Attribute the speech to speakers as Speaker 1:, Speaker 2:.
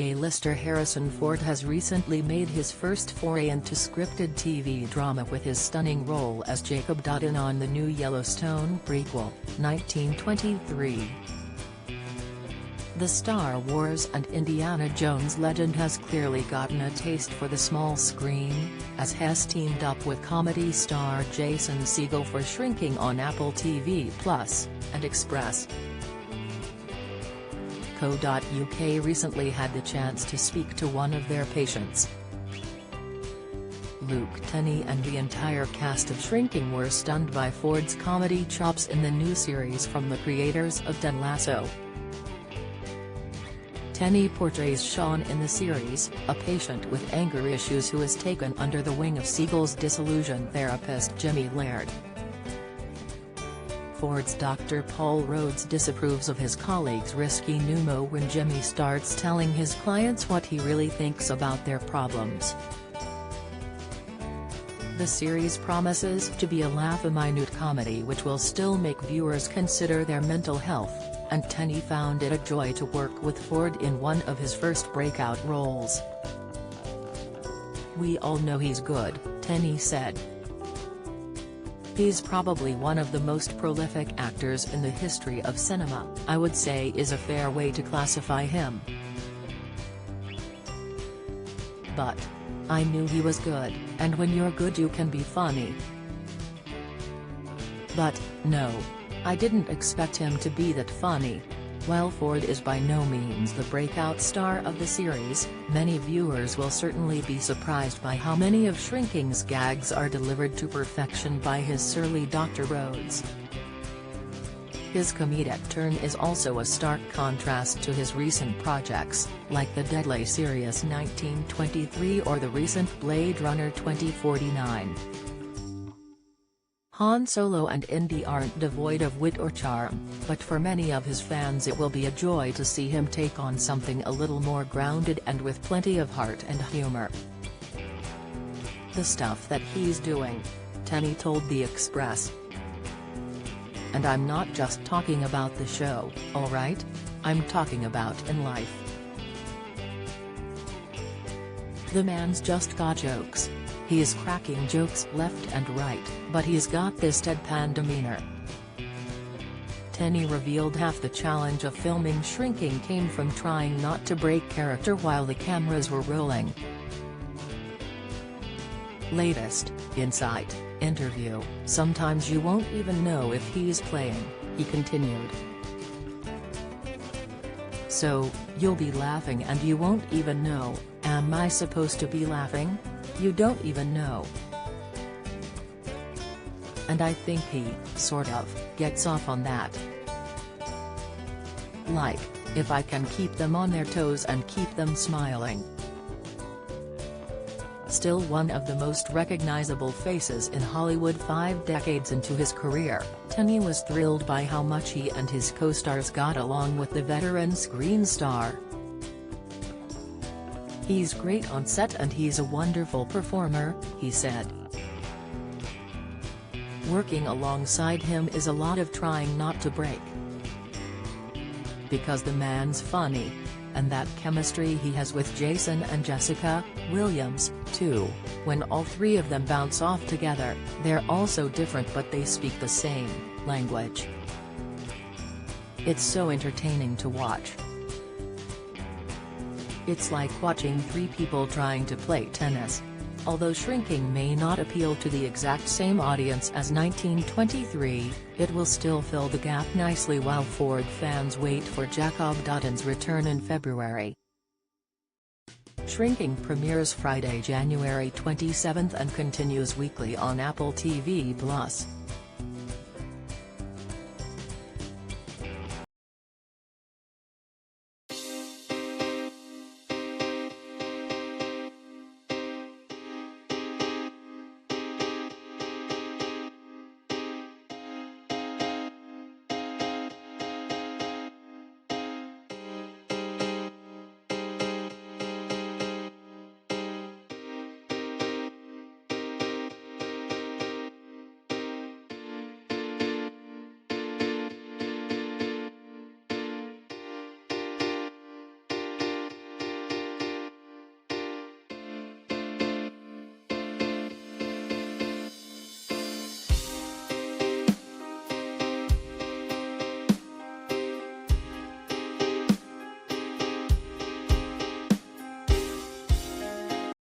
Speaker 1: A-lister Harrison Ford has recently made his first foray into scripted TV drama with his stunning role as Jacob Dutton on the new Yellowstone prequel, 1923. The Star Wars and Indiana Jones legend has clearly gotten a taste for the small screen, as has teamed up with comedy star Jason Segel for Shrinking on Apple TV+ and Express. Co.uk recently had the chance to speak to one of their patients. Luke Tenney and the entire cast of Shrinking were stunned by Ford's comedy chops in the new series from the creators of Ted Lasso. Tenney portrays Sean in the series, a patient with anger issues who is taken under the wing of Segel's disillusioned therapist Jimmy Laird. Ford's Dr. Paul Rhodes disapproves of his colleague's risky pneumo when Jimmy starts telling his clients what he really thinks about their problems. The series promises to be a laugh-a-minute comedy which will still make viewers consider their mental health, and Tenney found it a joy to work with Ford in one of his first breakout roles. "We all know he's good," Tenney said. "He's probably one of the most prolific actors in the history of cinema, I would say is a fair way to classify him. But I knew he was good, and when you're good you can be funny. But, no. I didn't expect him to be that funny." While Ford is by no means the breakout star of the series, many viewers will certainly be surprised by how many of Shrinking's gags are delivered to perfection by his surly Dr. Rhodes. His comedic turn is also a stark contrast to his recent projects, like the deadly serious 1923 or the recent Blade Runner 2049. Han Solo and Indy aren't devoid of wit or charm, but for many of his fans it will be a joy to see him take on something a little more grounded and with plenty of heart and humor. "The stuff that he's doing," Tenney told The Express. "And I'm not just talking about the show, alright? I'm talking about in life. The man's just got jokes. He's cracking jokes left and right, but he's got this deadpan demeanor." Tenney revealed half the challenge of filming Shrinking came from trying not to break character while the cameras were rolling. Latest, Insight, interview, "Sometimes you won't even know if he's playing," he continued. "So, you'll be laughing and you won't even know, am I supposed to be laughing? You don't even know." And I think he, sort of, gets off on that. Like, if I can keep them on their toes and keep them smiling. Still one of the most recognizable faces in Hollywood 5 decades into his career, Tenney was thrilled by how much he and his co-stars got along with the veteran screen star. "He's great on set and he's a wonderful performer," he said. "Working alongside him is a lot of trying not to break. Because the man's funny. And that chemistry he has with Jason and Jessica Williams, too, when all three of them bounce off together, they're all so different but they speak the same language. It's so entertaining to watch. It's like watching three people trying to play tennis." Although Shrinking may not appeal to the exact same audience as 1923, it will still fill the gap nicely while Ford fans wait for Jacob Dutton's return in February. Shrinking premieres Friday, January 27 and continues weekly on Apple TV+.